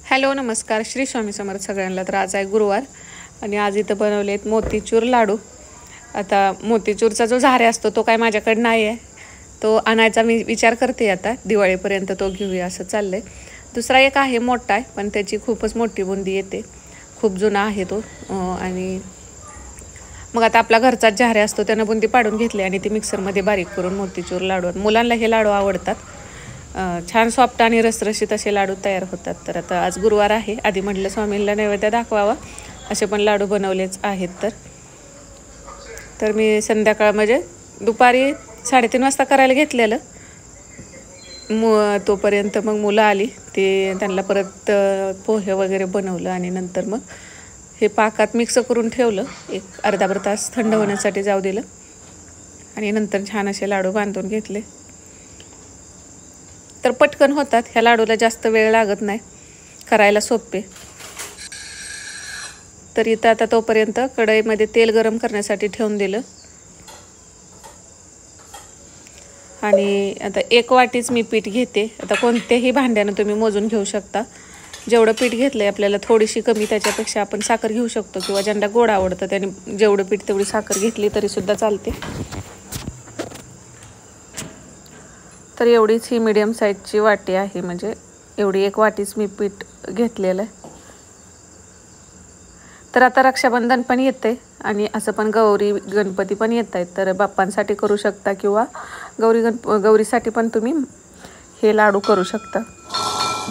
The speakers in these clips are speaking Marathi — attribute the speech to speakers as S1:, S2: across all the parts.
S1: हॅलो नमस्कार, श्री स्वामी समर्थ सगळ्यांना। तर आज आहे गुरुवार आणि आज इथं बनवले आहेत मोतीचूर लाडू। आता मोतीचूरचा जो झाऱ्या असतो तो काय माझ्याकडे नाही आहे, तो आणायचा मी विचार करते। आता दिवाळीपर्यंत तो घेऊया असं चाललंय। दुसरा एक आहे मोठा आहे, पण त्याची खूपच मोठी बुंदी येते, खूप जुना आहे तो। आणि मग आता आपला घरचाच झाऱ्या असतो त्यानं बुंदी पाडून घेतली आणि ती मिक्सरमध्ये बारीक करून मोतीचूर लाडू, मुलांना हे लाडू आवडतात। छान सॉफ्ट आणि रसरशीत असे लाडू तयार होतात। तर आता आज गुरुवार आहे, आधी म्हटलं स्वामींना नैवेद्य दाखवावा, असे पण लाडू बनवलेच आहेत। तर मी संध्याकाळ म्हणजे दुपारी 3:30 वाजता करायला घेतलेलं, तोपर्यंत मग मुलं आली, ते त्यांना परत पोहे वगैरे बनवलं आणि नंतर मग हे पाकात मिक्स करून ठेवलं, एक अर्धा तास थंड होण्यासाठी जाऊ दिलं आणि नंतर छान असे लाडू बांधून घेतले। तर पटकन होतात, ह्या लाडूला जास्त वेळ लागत नाही, करायला सोपे। तर इथं आता तोपर्यंत कढईमध्ये तेल गरम करण्यासाठी ठेवून दिलं आणि आता 1 वाटीच मी पीठ घेते। आता कोणत्याही भांड्यानं तुम्ही मोजून घेऊ शकता, जेवढं पीठ घेतलंय आपल्याला थोडीशी कमी त्याच्यापेक्षा आपण साखर घेऊ शकतो, किंवा ज्यांना गोड आवडतं त्याने जेवढं पीठ तेवढी साखर घेतली तरी सुद्धा चालते। तर एवढीच ही मीडियम साईजची वाटी आहे, म्हणजे एवढी 1 वाटीच मी पीठ घेतलेलं आहे। तर आता रक्षाबंधन पण येते आणि असं पण गौरी गणपती पण येत आहेत, तर बाप्पांसाठी करू शकता किंवा गौरीसाठी पण तुम्ही हे लाडू करू शकता,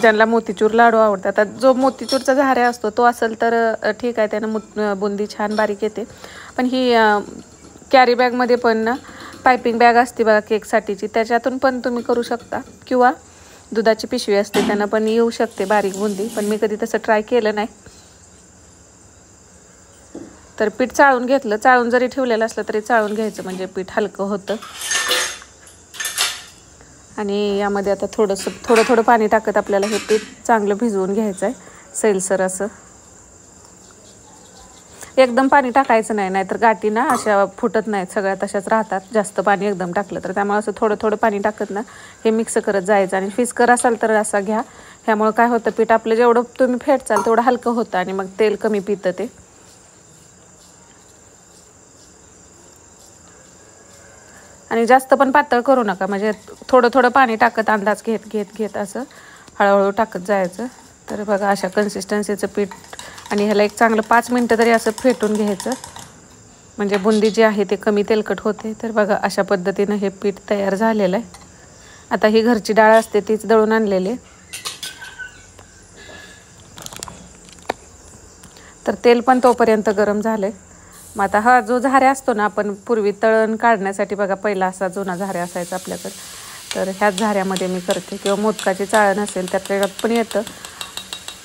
S1: ज्यांना मोतीचूर लाडू आवडतात। आता जो मोतीचूरचा झाऱ्या असतो तो असेल तर ठीक आहे, त्यानं बुंदी छान बारीक येते। पण ही कॅरी बॅगमध्ये पण ना पायपिंग बॅग असते बघा केकसाठीची, त्याच्यातून पण तुम्ही करू शकता, किंवा दुधाची पिशवी असते त्यानं पण येऊ शकते बारीक बुंदी, पण मी कधी तसं ट्राय केलं नाही। तर पीठ चाळून घेतलं, चाळून जरी ठेवलेलं असलं तरी चाळून घ्यायचं, म्हणजे पीठ हलकं होतं। आणि यामध्ये आता थोडं पाणी टाकत आपल्याला हे पीठ चांगलं भिजवून घ्यायचं आहे, सैलसर असं। एकदम पाणी टाकायचं नाही, नाहीतर गाठी ना अशा फुटत नाहीत, सगळ्या तशाच राहतात जास्त पाणी एकदम टाकलं तर। त्यामुळे असं थोडं पाणी टाकत ना हे मिक्स करत जायचं। आणि फिस्कर असाल तर असा घ्या, ह्यामुळे काय होतं पीठ आपलं जेवढं तुम्ही फेटचाल तेवढं हलकं होतं आणि मग तेल कमी पितं ते। आणि जास्त पण पातळ करू नका, म्हणजे थोडं पाणी टाकत अंदाज घेत असं हळूहळू टाकत जायचं। तर बघा अशा कन्सिस्टन्सीचं पीठ, आणि ह्याला एक चांगलं 5 मिनटं तरी असं फेटून घ्यायचं, म्हणजे बुंदी जी आहे ते कमी तेलकट होते। तर बघा अशा पद्धतीनं हे पीठ तयार झालेलं आहे। आता ही घरची डाळ असते तीच दळून आणलेली, तर तेल पण तोपर्यंत गरम झाले। मग आता हा जो झाऱ्या असतो ना, आपण पूर्वी तळण काढण्यासाठी बघा पहिला असा जुना झाऱ्या असायचा आपल्याकडे, तर ह्याच झाऱ्यामध्ये मी करते, किंवा मोदकाची चाळण असेल त्याच्यात पण येतं।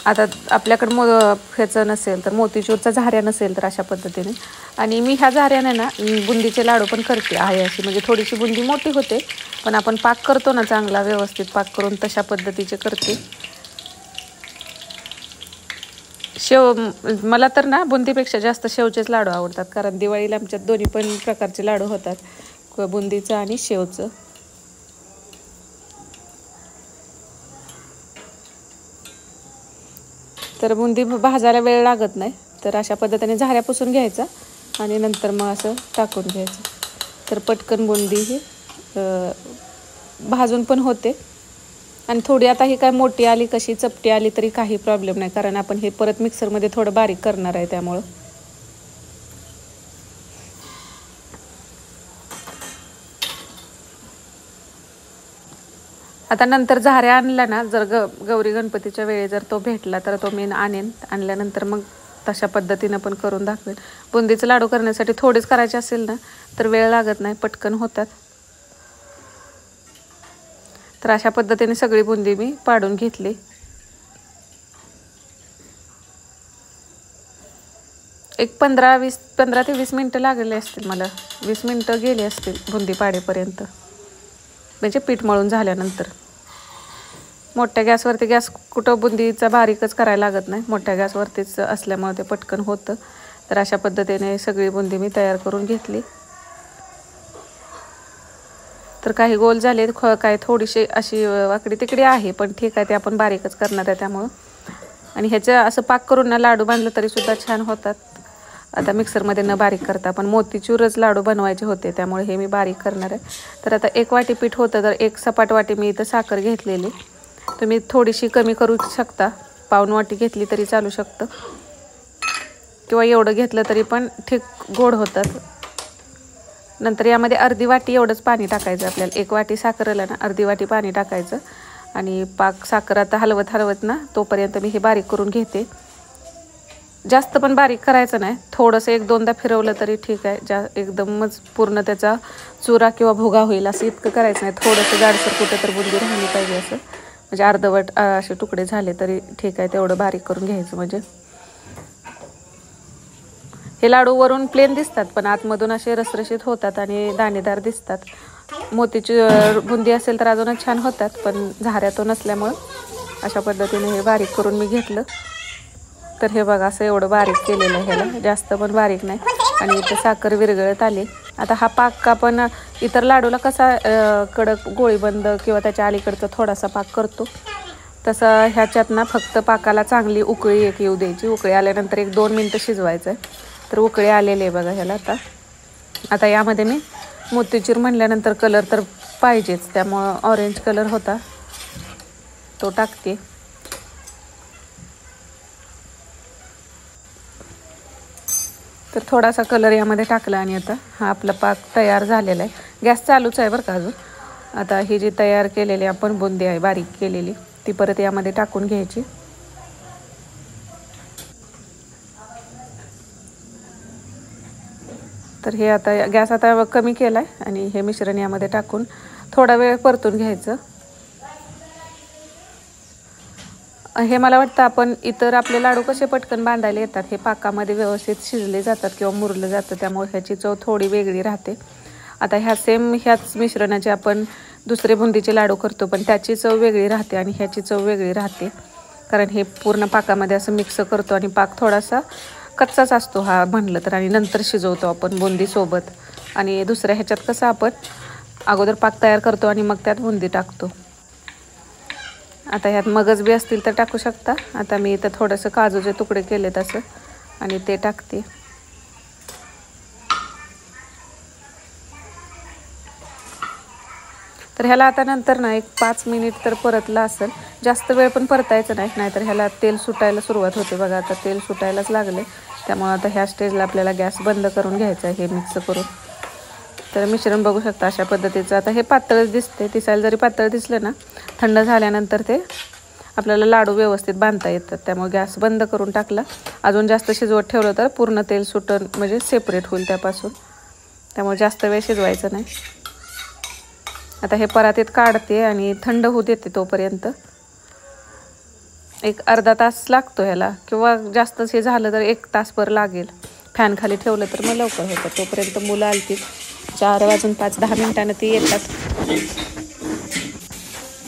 S1: आता आपल्याकडं ह्याचं नसेल तर मोतीचूरचा झाऱ्या नसेल तर अशा पद्धतीने। आणि मी ह्या झाऱ्याने ना बुंदीचे लाडू पण करते आहे अशी, म्हणजे थोडीशी बुंदी मोठी होते, पण आपण पाक करतो ना चांगला व्यवस्थित पाक करून, तशा पद्धतीचे करते। मला तर ना बुंदीपेक्षा जास्त शेवचेच लाडू आवडतात, कारण दिवाळीला आमच्यात दोन्ही पण प्रकारचे लाडू होतात, बुंदीचं आणि शेवचं। तर बुंदी भाजायला वेळ लागत नाही, तर अशा पद्धतीने झाऱ्या पुसून घ्यायचा आणि नंतर मग असं टाकून घ्यायचं, तर पटकन बुंदी ही भाजून पण होते। आणि थोडी आता ही काय मोठी आली कशी चपटी आली तरी काही प्रॉब्लेम नाही, कारण आपण हे परत मिक्सरमध्ये थोडं बारीक करणार आहे त्यामुळं। आता नंतर झाऱ्या आणला ना, जर गौरी गणपतीच्या वेळी जर तो भेटला तर तो मी आणल्यानंतर मग तशा पद्धतीनं पण करून दाखवेन। बुंदीचे लाडू करण्यासाठी थोडेच करायचे असेल ना तर वेळ लागत नाही, पटकन होतात। तर अशा पद्धतीने सगळी बुंदी मी पाडून घेतली। एक 15 ते 20 मिनटं लागले असतील मला, 20 मिनटं गेली असतील बुंदी पाडेपर्यंत, म्हणजे पीठ मळून झाल्यानंतर। मोठ्या गॅसवरती, गॅस कुठं बुंदीचा बारीकच करायला लागत नाही, मोठ्या गॅसवरतीच असल्यामुळे ते पटकन होतं। तर अशा पद्धतीने सगळी बुंदी मी तयार करून घेतली। तर काही गोल झाले, काही थोडीशी अशी वाकडी तिकडी आहे, पण ठीक आहे, ते आपण बारीकच करणार आहे त्यामुळं आणि ह्याचं असं पाक करून ना लाडू बांधलं तरीसुद्धा छान होतात. आता मिक्सरमध्ये न बारीक करता, पण मोतीचूरच लाडू बनवायचे होते त्यामुळे हे मी बारीक करणार आहे. तर आता 1 वाटी पीठ होतं, तर 1 सपाट वाटी मी इथं साखर घेतलेली. तुम्ही थोडीशी कमी करू शकता, पाऊण वाटी घेतली तरी चालू शकतं, किंवा एवढं घेतलं तरी पण ठीक गोड होतात. नंतर यामध्ये अर्धी वाटी एवढंच पाणी टाकायचं आपल्याला. 1 वाटी साखरेला ना अर्धी वाटी पाणी टाकायचं. आणि पाक साखर आता हलवत ना तोपर्यंत मी हे बारीक करून घेते. जास्त पण बारीक करायचं नाही, थोडंसं 1-2दा फिरवलं तरी ठीक आहे. एकदमच पूर्ण त्याचा चुरा किंवा भुगा होईल असं इतकं करायचं नाही. थोडंसं जाडसर कुठं तर बुंदी राहिली पाहिजे असं, म्हणजे अर्धवट असे तुकडे झाले तरी ठीक आहे. तेवढं बारीक करून घ्यायचं. म्हणजे हे लाडू वरून प्लेन दिसतात पण आतमधून असे रसरशीत होतात आणि दाणेदार दिसतात. मोतीची बुंदी असेल तर अजूनच छान होतात, पण झाऱ्यातून नसल्यामुळं अशा पद्धतीने हे बारीक करून मी घेतलं. तर हे बघा असं एवढं बारीक केलेलं आहे ह्याला, जास्त पण बारीक नाही. आणि इथं साखर विरघळत आली. आता हा पाक आपण इतर लाडूला कसा कडक गोळीबंद किंवा त्याच्या अलीकडचा थोडासा पाक करतो, तसं ह्याच्यात ना फक्त पाकाला चांगली उकळी येऊ द्यायची. उकळी आल्यानंतर 1-2 मिनटं शिजवायचं आहे. तर उकळी आलेले आहे बघा ह्याला. आता यामध्ये मी मोतीचूर म्हणल्यानंतर कलर तर पाहिजेच, त्यामुळं ऑरेंज कलर होता तो टाकते. तर थोडासा कलर यामध्ये टाकला आणि आता हा आपला पाक तयार झालेला आहे. गॅस चालूच आहे बरं का अजून. आता ही जी तयार केलेली आपण बुंदी आहे बारीक केलेली, ती परत यामध्ये टाकून घ्यायची. तर हे आता गॅस आता कमी केला आहे आणि हे मिश्रण यामध्ये टाकून थोडा वेळ परतून घ्यायचं. हे मला वाटतं आपण इतर आपले लाडू कसे पटकन बांधायला येतात, हे पाकामध्ये व्यवस्थित शिजले जातात किंवा मुरलं जातं, त्यामुळे ह्याची चव थोडी वेगळी राहते. आता ह्याच मिश्रणाचे आपण दुसरे बुंदीचे लाडू करतो, पण त्याची चव वेगळी राहते आणि ह्याची चव वेगळी राहते. कारण हे पूर्ण पाकामध्ये असं मिक्स करतो आणि पाक थोडासा कच्चाच असतो हा म्हणलं तर, आणि नंतर शिजवतो आपण बुंदीसोबत. आणि दुसऱ्या ह्याच्यात कसं आपण अगोदर पाक तयार करतो आणि मग त्यात बुंदी टाकतो. आता ह्यात मगज बी असतील तर टाकू शकता. आता मी इथं थोडंसं काजूचे तुकडे केले तसं आणि ते टाकते. तर ह्याला आता नंतर ना 5 मिनिट तर परतला असेल, जास्त वेळ पण परतायचं नाही, नाहीतर ह्याला तेल सुटायला सुरुवात होते बघा. आता तेल सुटायलाच लागले, त्यामुळे आता ह्या स्टेजला आपल्याला गॅस बंद करून घ्यायचा आहे हे मिक्स करून. तर मिश्रण बघू शकता अशा पद्धतीचं. आता हे पातळच दिसते, दिसायला जरी पातळ दिसलं ना, थंड झाल्यानंतर ते आपल्याला लाडू व्यवस्थित बांधता येतात. त्यामुळे गॅस बंद करून टाकला. अजून जास्त शिजवत ठेवलं तर पूर्ण तेल सुटून म्हणजे सेपरेट होईल त्यापासून, त्यामुळे जास्त वेळ शिजवायचं नाही. आता हे परातीत काढते आणि थंड होऊ देते तोपर्यंत. 1 अर्धा तास लागतो ह्याला, किंवा जास्तच हे झालं तर 1 तासभर लागेल. फॅन खाली ठेवलं तर मग लवकर होतं. तोपर्यंत मुलं आलती, 4 वाजून 5-10 मिनिटांनी ती येतात.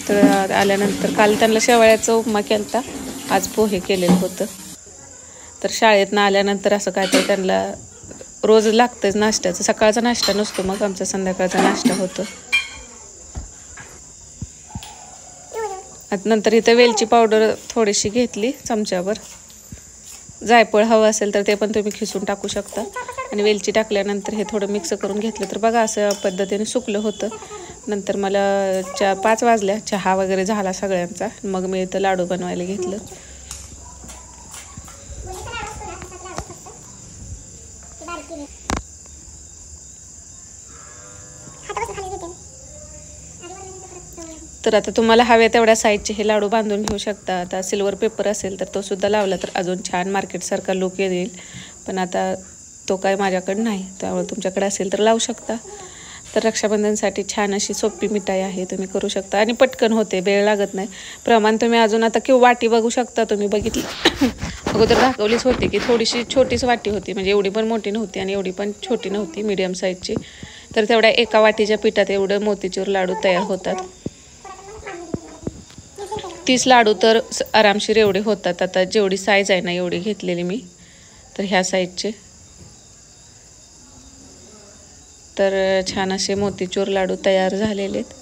S1: तर आल्यानंतर काल त्यांना शेवळ्याचा उपमा केला, आज पोहे केलेलं होतं. तर शाळेतनं आल्यानंतर असं काय तर त्यांना रोज लागतंच नाश्त्याचं. सकाळचा नाश्ता नसतो, मग आमचा संध्याकाळचा नाश्ता होतो. नंतर इथं वेलची पावडर थोडीशी घेतली चमच्यावर. जायफळ हवं असेल तर ते पण तुम्ही खिसून टाकू शकता. आणि वेलची टाकल्यानंतर हे थोडं मिक्स करून घेतलं तर बघा असं पद्धतीने सुकलं होतं. नंतर मला 5 वाजल्या, चहा वगैरे झाला सगळ्यांचा. मग मी इथं लाडू बनवायला घेतलं. तर आता तुम्हाला हवे तेवढ्या साईजचे हे लाडू बांधून घेऊ शकता. आता सिल्वर पेपर असेल तर तो सुद्धा लावला तर अजून छान मार्केटसारखा लुक येईल, पण आता तो काय माझ्याकडे नाही, त्यामुळे तुमच्याकडे असेल तर लावू शकता. तर रक्षाबंधनसाठी छान अशी सोपी मिठाई आहे, तुम्ही करू शकता आणि पटकन होते, वेळ लागत नाही. प्रमाण तुम्ही अजून आता किंवा वाटी बघू शकता, तुम्ही बघितली अगोदर दाखवलीच होती की थोडीशी छोटीच वाटी होती, म्हणजे एवढी पण मोठी नव्हती आणि एवढी पण छोटी नव्हती, मीडियम साईजची. तर तेवढ्या 1 वाटीच्या पिठात एवढं मोतीचूर लाडू तयार होतात. 30 लाडू तर आरामशीर एवढे होतात. आता जेवढी साईज आहे ना एवढी घेतलेली मी, तर ह्या साईजचे. तर छान असे मोतीचूर लाडू तयार झालेले आहेत.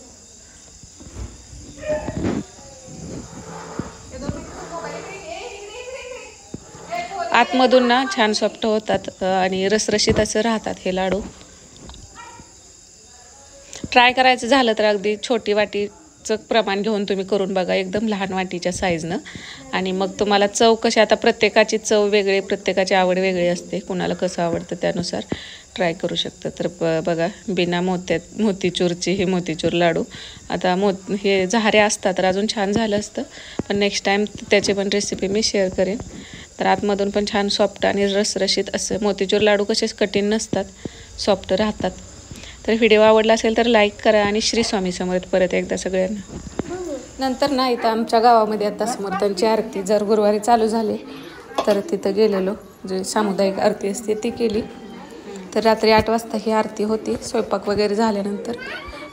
S1: आतमधून ना छान सॉफ्ट होतात आणि रसरशीत असं राहतात हे लाडू. ट्राय करायचं झालं तर अगदी छोटी वाटीचं प्रमाण घेऊन तुम्ही करून बघा, एकदम लहान वाटीच्या साईजनं. आणि मग तुम्हाला चव कशी, आता प्रत्येकाची चव वेगळी, प्रत्येकाची आवड वेगळी असते, कुणाला कसं आवडतं त्यानुसार ट्राय करू शकतं. तर बघा बिना मोतीचूरची हे मोतीचूर लाडू. आता हे झारे असतात तर अजून छान झालं असतं, पण नेक्स्ट टाईम त्याची पण रेसिपी मी शेअर करेन. तर आतमधून पण छान सॉफ्ट आणि रसरशीत असं मोतीचूर लाडू कसेच कठीण नसतात, सॉफ्ट राहतात. तर व्हिडिओ आवडला असेल तर लाईक करा आणि श्री स्वामी समर्थ परत एकदा सगळ्यांना. नंतर ना इथं आमच्या गावामध्ये आता समर्थांची आरती जर गुरुवारी चालू झाली तर तिथं गेलेलो, जे सामुदायिक आरती असते ती केली. तर रात्री 8 वाजता ही आरती होती. स्वयंपाक वगैरे झाल्यानंतर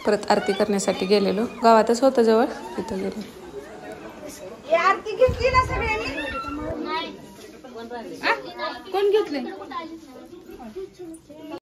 S1: परत आरती करण्यासाठी गेलेलो, गावातच होतं जवळ, तिथं गेलो. आरती घेतली ना सगळ्यांनी? कोण घेतले?